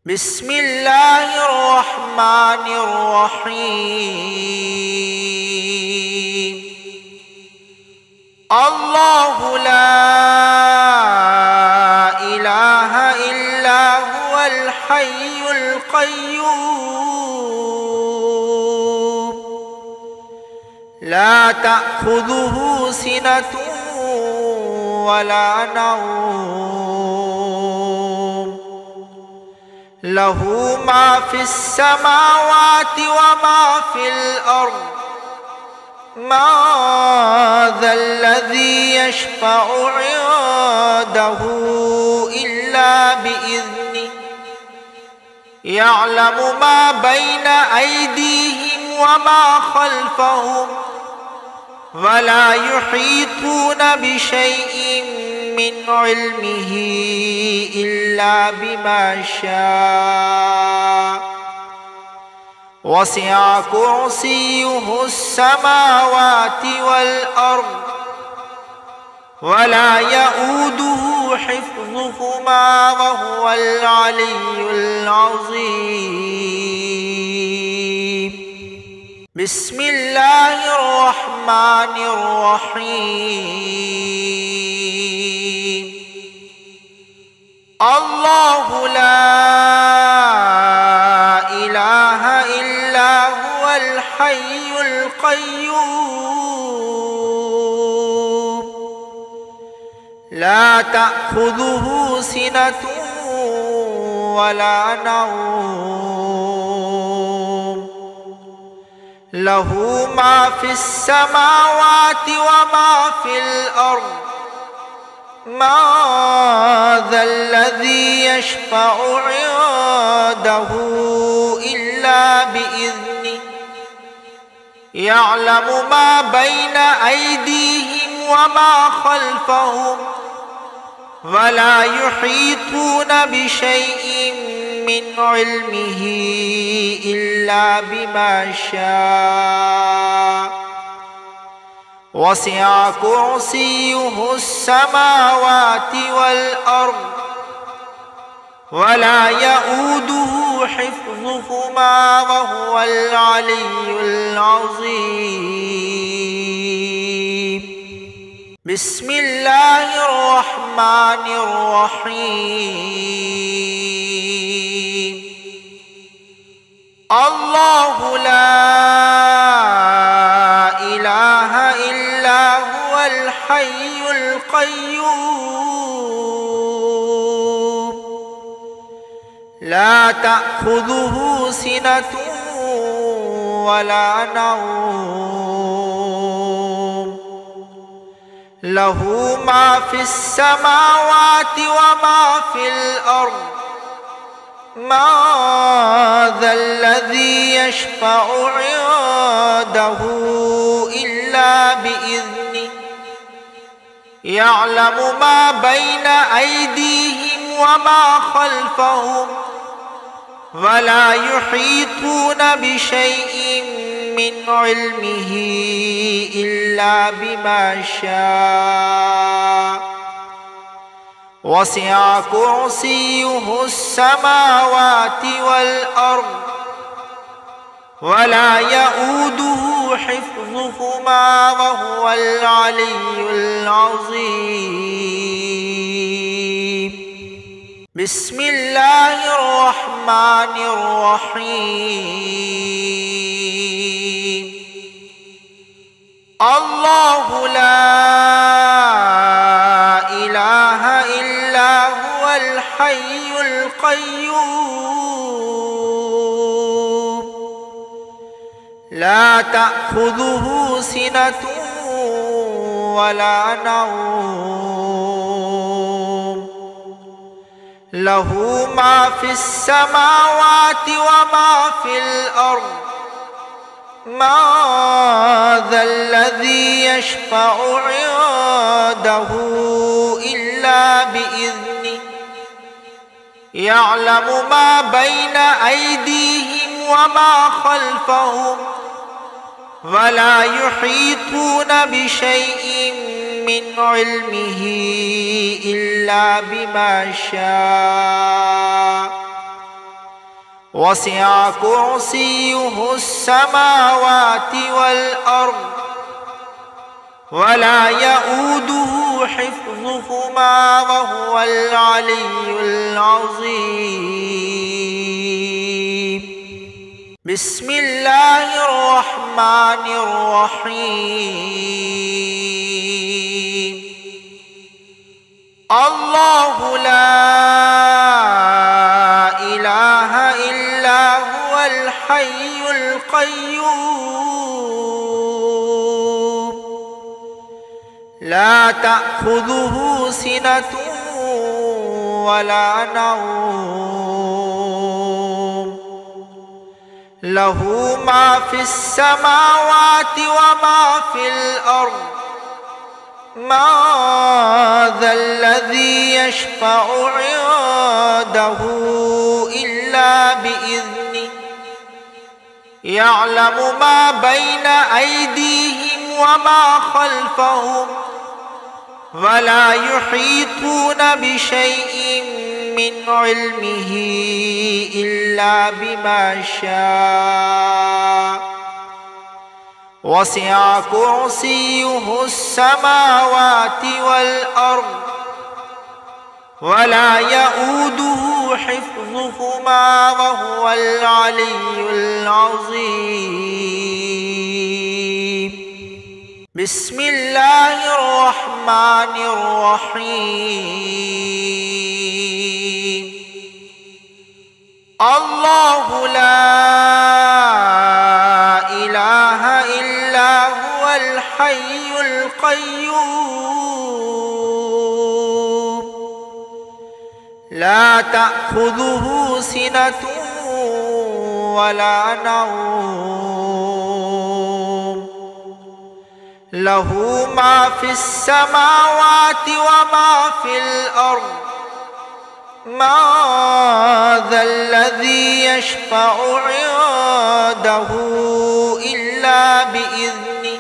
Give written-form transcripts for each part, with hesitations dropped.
بسم الله الرحمن الرحيم. الله لا إله إلا هو الحي القيوم لا تأخذه سنة ولا نوم له ما في السماوات وما في الأرض ما ذا الذي يشفع عنده إلا بإذنه يعلم ما بين أيديهم وما خلفهم ولا يحيطون بشيء من علمه إلا بما شاء وسع كرسيه السماوات والأرض ولا يؤوده حفظهما وهو العلي العظيم. بسم الله الرحمن الرحيم. الله لا إله إلا هو الحي القيوم لا تأخذه سنة ولا نوم له ما في السماوات وما في الأرض ما ذا الذي يشفع عنده إلا بإذنه يعلم ما بين أيديهم وما خلفهم ولا يحيطون بشيء من علمه إلا بما شاء وسع كرسيه السماوات والأرض ولا يؤوده حفظهما وهو العلي العظيم. بسم الله الرحمن الرحيم. الله لا إله إلا هو الحي القيوم لا تأخذه سنة ولا نوم له ما في السماوات وما في الأرض ما ذا الذي يشفع عنده إلا بإذنه يعلم ما بين أيديهم وما خلفهم ولا يحيطون بشيء من علمه إلا بما شاء وسع كرسيه السماوات والأرض ولا يؤوده حفظهما وهو العلي العظيم. بسم الله الرحمن الرحيم. الله لا إله إلا هو الحي القيوم لا تأخذه سنة ولا نوم له ما في السماوات وما في الأرض ما ذا الذي يشفع عنده إلا بإذنه يعلم ما بين أيديهم وما خلفهم ولا يحيطون بشيء من علمه إلا بما شاء وسع كرسيه السماوات والأرض ولا يؤوده حفظهما وهو العلي العظيم. بسم الله الرحمن الرحيم. الله لا إله إلا هو الحي القيوم لا تأخذه سنة ولا نوم له ما في السماوات وما في الأرض ما ذا الذي يشفع عنده إلا بإذنه يعلم ما بين أيديهم وما خلفهم ولا يحيطون بشيء من علمه إلا بما شاء وسع كرسيه السماوات والأرض ولا يؤوده حفظهما وهو العلي العظيم. بسم الله الرحمن الرحيم. الله لا إله إلا هو الحي القيوم لا تأخذه سنة ولا نوم له ما في السماوات وما في الأرض ما ذا الذي يشفع عنده إلا بإذنه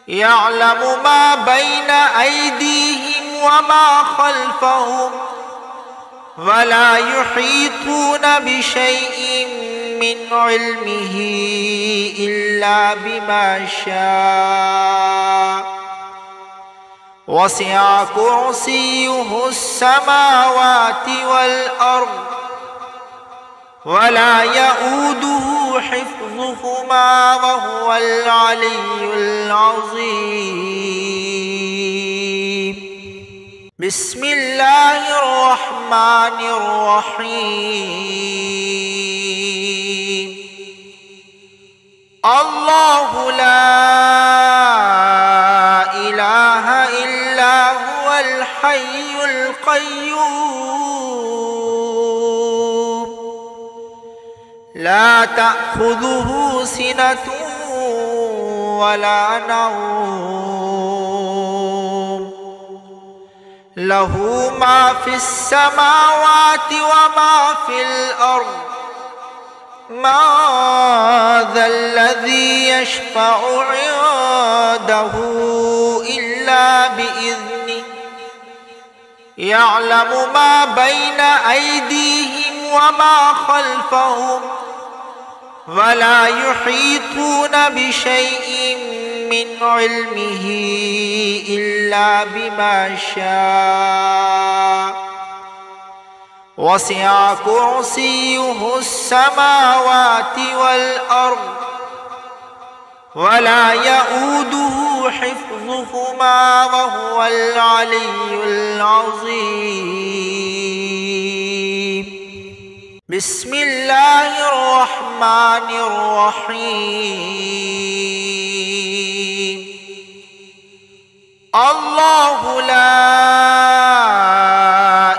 يعلم ما بين أيديهم وما خلفهم ولا يحيطون بشيء من علمه إلا بما شاء وسع كرسيه السماوات والأرض ولا يؤوده حفظهما وهو العلي العظيم. بسم الله الرحمن الرحيم. الله لا إله إلا هو الحي القيوم لا تأخذه سنة ولا نوم له ما في السماوات وما في الأرض ما ذا الذي يشفع عنده إلا بإذنه يعلم ما بين أيديهم وما خلفهم ولا يحيطون بشيء من علمه إلا بما شاء وسع كرسيه السماوات والأرض ولا يؤوده حفظهما وهو العلي العظيم. بسم الله الرحمن الرحيم. الله لا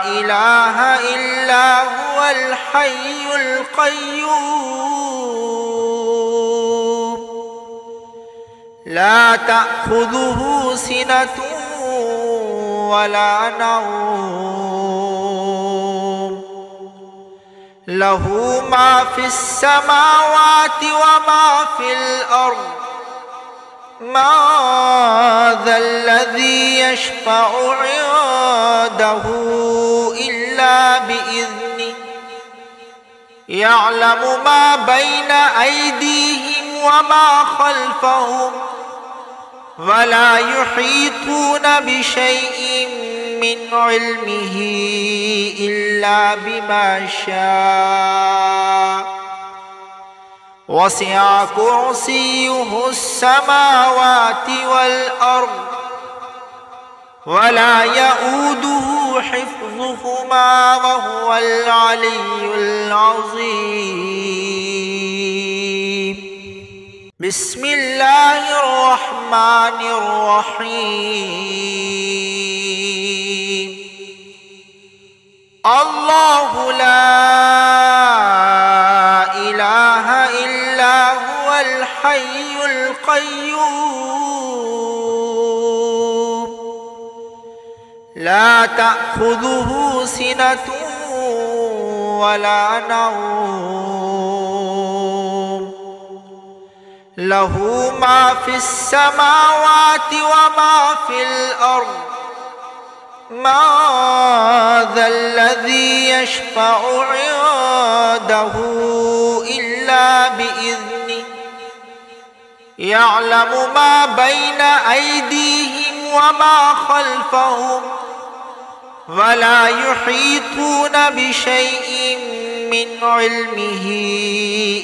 إله إلا هو الحي القيوم لا تأخذه سنة ولا نوم له ما في السماوات وما في الأرض ما ذا الذي يشفع عنده إلا بإذنه يعلم ما بين أيديهم وما خلفهم ولا يحيطون بشيء من علمه إلا بما شاء وسع كرسيه السماوات والأرض ولا يؤوده حفظهما وهو العلي العظيم. بسم الله الرحمن الرحيم. الله لا إله إلا هو الحي القيوم لا تأخذه سنة ولا نوم له ما في السماوات وما في الأرض ما ذا الذي يشفع عنده إلا بإذنه يعلم ما بين أيديهم وما خلفهم ولا يحيطون بشيء من علمه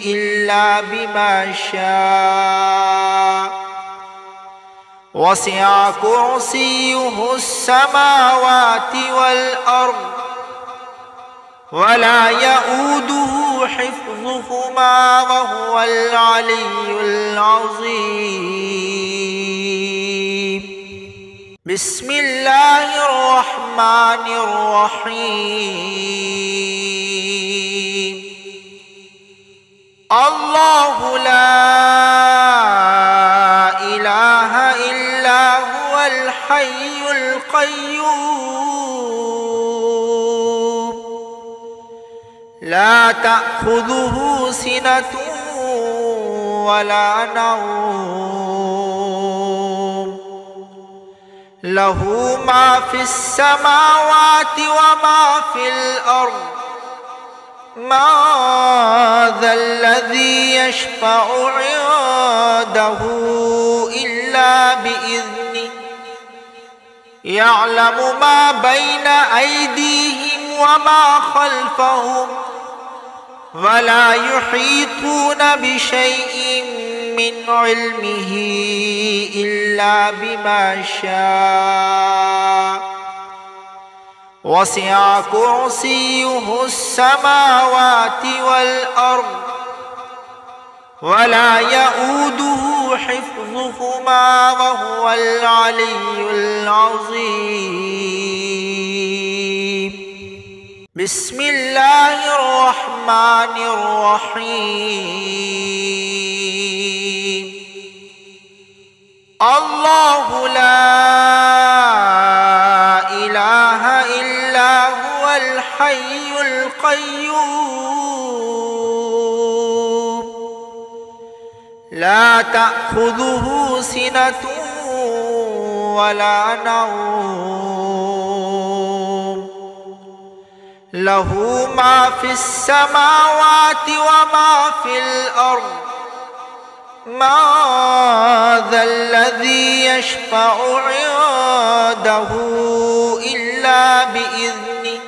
إلا بما شاء وسع كرسيه السماوات والأرض ولا يؤوده حفظهما وهو العلي العظيم. بسم الله الرحمن الرحيم. الله لا إله إلا هو الحي القيوم لا تأخذه سنة ولا نوم له ما في السماوات وما في الأرض ما ذا الذي يشفع عنده إلا بإذنه يعلم ما بين أيديهم وما خلفهم ولا يحيطون بشيء من علمه إلا بما شاء وسع كرسيه السماوات والأرض ولا يؤوده حفظهما وهو العلي العظيم. بسم الله الرحمن الرحيم. الله لا إله إلا هو الحي القيوم لا تأخذه سنة ولا نوم له ما في السماوات وما في الأرض ما ذا الذي يشفع عنده إلا بإذنه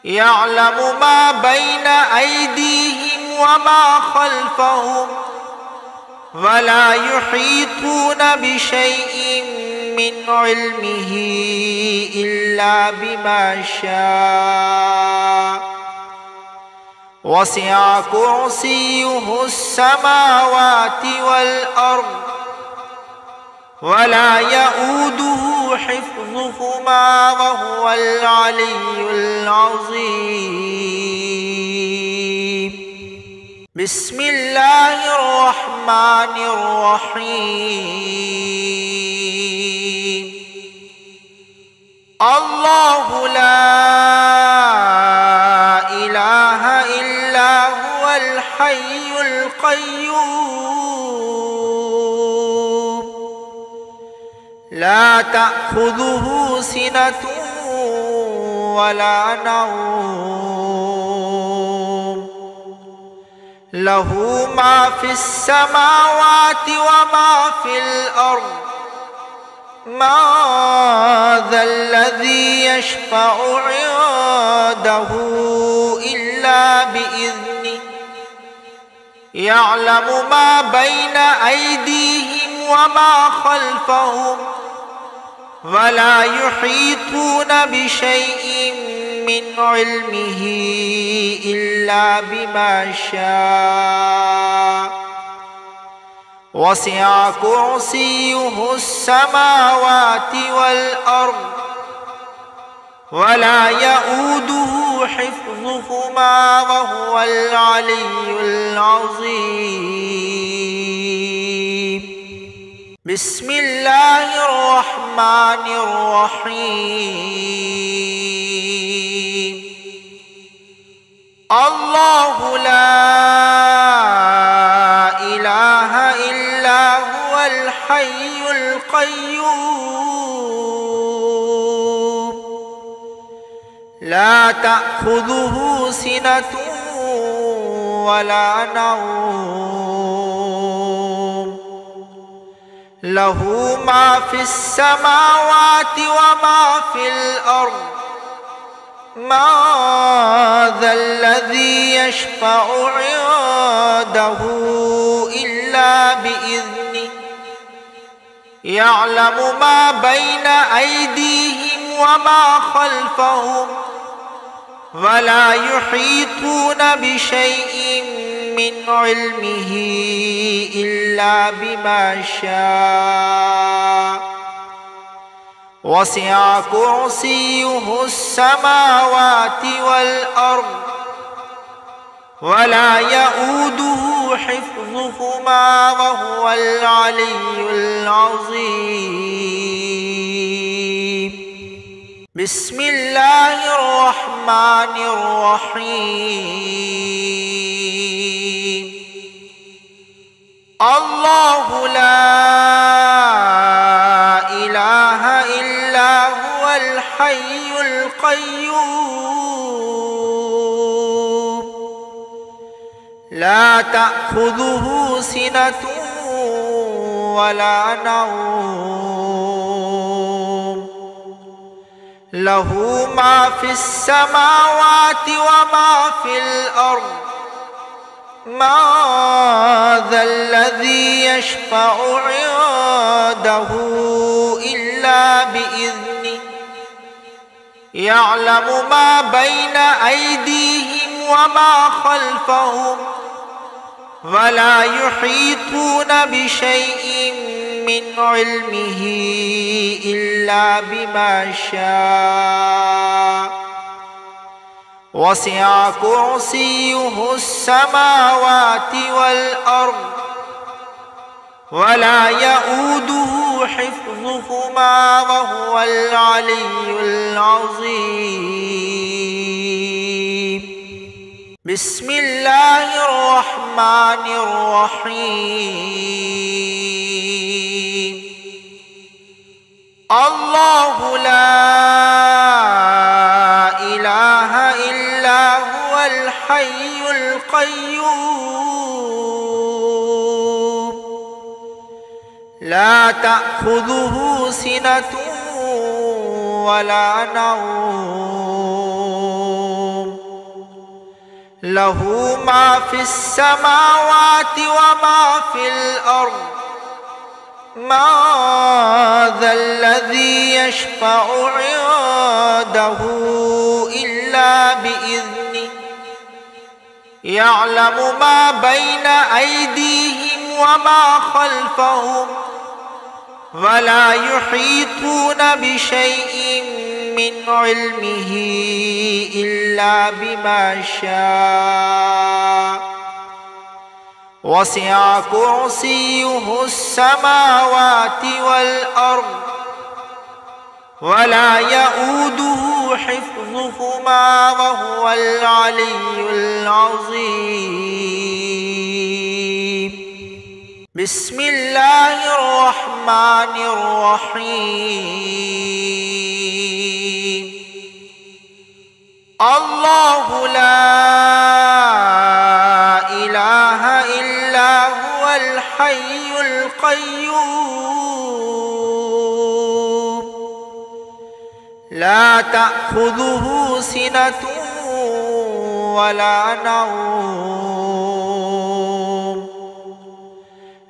يعلم ما بين أيديهم وما خلفهم ولا يحيطون بشيء من علمه إلا بما شاء وسع كرسيه السماوات والأرض ولا يؤوده حفظهما وهو العلي العظيم. بسم الله الرحمن الرحيم. الله لا إله إلا هو الحي القيوم لا تأخذه سنة ولا نوم له ما في السماوات وما في الأرض ما ذا الذي يشفع عنده إلا بإذنه يعلم ما بين أيديهم وما خلفهم ولا يحيطون بشيء من علمه إلا بما شاء وسع كرسيه السماوات والأرض ولا يؤوده حفظهما وهو العلي العظيم. بسم الله الرحمن الرحيم. الله لا إله إلا هو الحي القيوم لا تأخذه سنة ولا نوم له ما في السماوات وما في الأرض ما ذا الذي يشفع عنده إلا بإذنه يعلم ما بين أيديهم وما خلفهم ولا يحيطون بشيء من علمه إلا بما شاء وسع كرسيه السماوات والأرض ولا يؤوده حفظهما وهو العلي العظيم. بسم الله الرحمن الرحيم. الله لا إله إلا هو الحي القيوم لا تأخذه سنة ولا نوم له ما في السماوات وما في الأرض ما ذا الذي يشفع عنده إلا بإذنه يعلم ما بين أيديهم وما خلفهم ولا يحيطون بشيء من علمه إلا بما شاء وسع كرسيه السماوات والأرض ولا يؤوده حفظهما وهو العلي العظيم. بسم الله الرحمن الرحيم. الله لا إله إلا هو الحي القيوم لا تأخذه سنة ولا نوم له ما في السماوات وما في الأرض ما ذا الذي يشفع عنده إلا بإذنه يعلم ما بين أيديهم وما خلفهم ولا يحيطون بشيء من علمه إلا بما شاء وسع كرسيه السماوات والأرض ولا يؤوده حفظهما وهو العلي العظيم. بسم الله الرحمن الرحيم. الله لا إله القيوم لا تأخذه سنة ولا نوم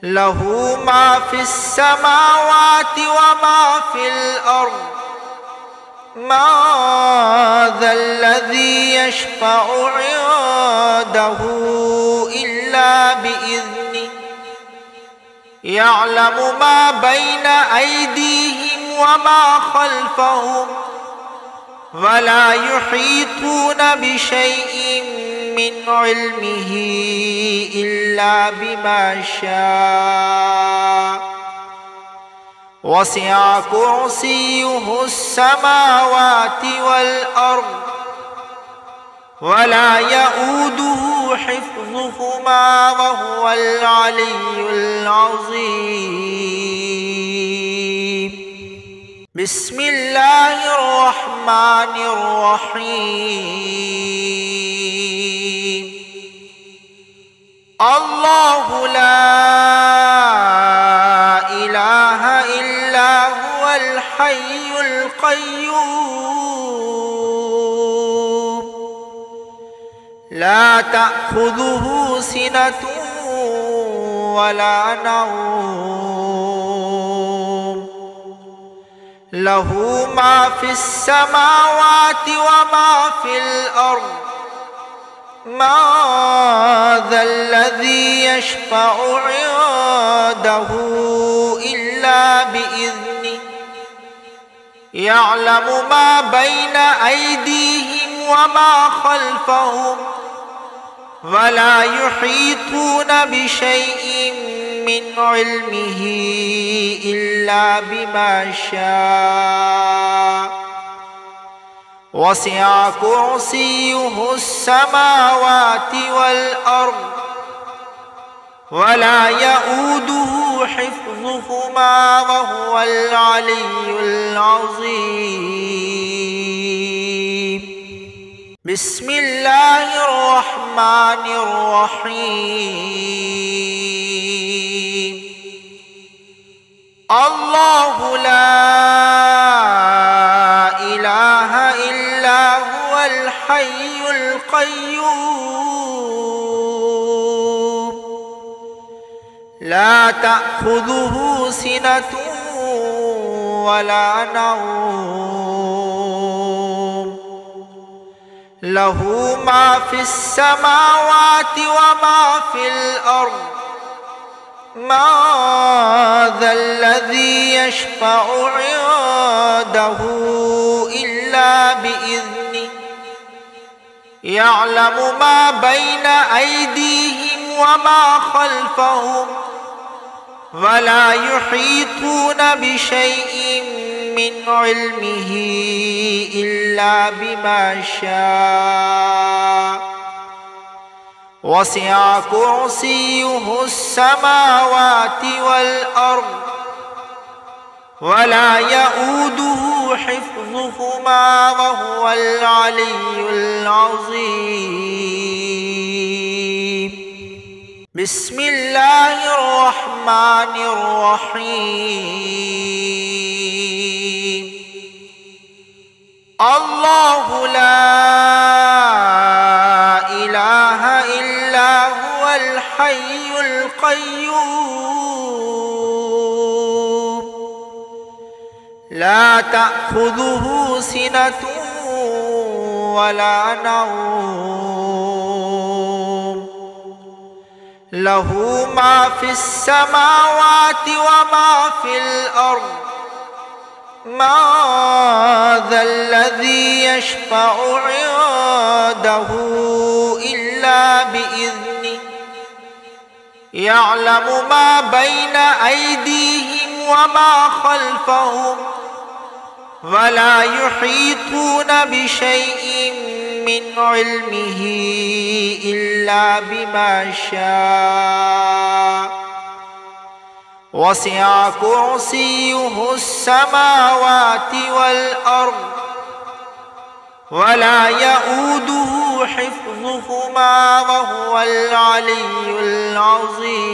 له ما في السماوات وما في الأرض ما ذا الذي يشفع عنده إلا بإذنه يعلم ما بين أيديهم وما خلفهم ولا يحيطون بشيء من علمه إلا بما شاء وسع كرسيه السماوات والأرض ولا يؤوده حفظهما وهو العلي العظيم بسم الله الرحمن الرحيم الله لا إله إلا هو الحي القيوم لا تأخذه سنة ولا نوم له ما في السماوات وما في الأرض ما ذا الذي يشفع عنده إلا بإذنه يعلم ما بين أيديهم وما خلفهم ولا يحيطون بشيء من علمه إلا بما شاء وسع كرسيه السماوات والأرض ولا يؤوده حفظهما وهو العلي العظيم بسم الله الرحمن الرحيم الله لا إله إلا هو الحي القيوم لا تأخذه سنة ولا نوم له ما في السماوات وما في الأرض ما ذا الذي يشفع عنده إلا بإذنه يعلم ما بين أيديهم وما خلفهم ولا يحيطون بشيء من علمه إلا بما شاء وسع كرسيه السماوات والأرض ولا يؤوده حفظهما وهو العلي العظيم بسم الله الرحمن الرحيم الله لا إله إلا هو الحي القيوم لا تأخذه سنة ولا نوم له ما في السماوات وما في الأرض ما ذا الذي يشفع عنده إلا بإذنه يعلم ما بين أيديهم وما خلفهم ولا يحيطون بشيء من علمه إلا بما شاء وسع كرسيه السماوات والأرض ولا يؤوده حفظهما وهو العلي العظيم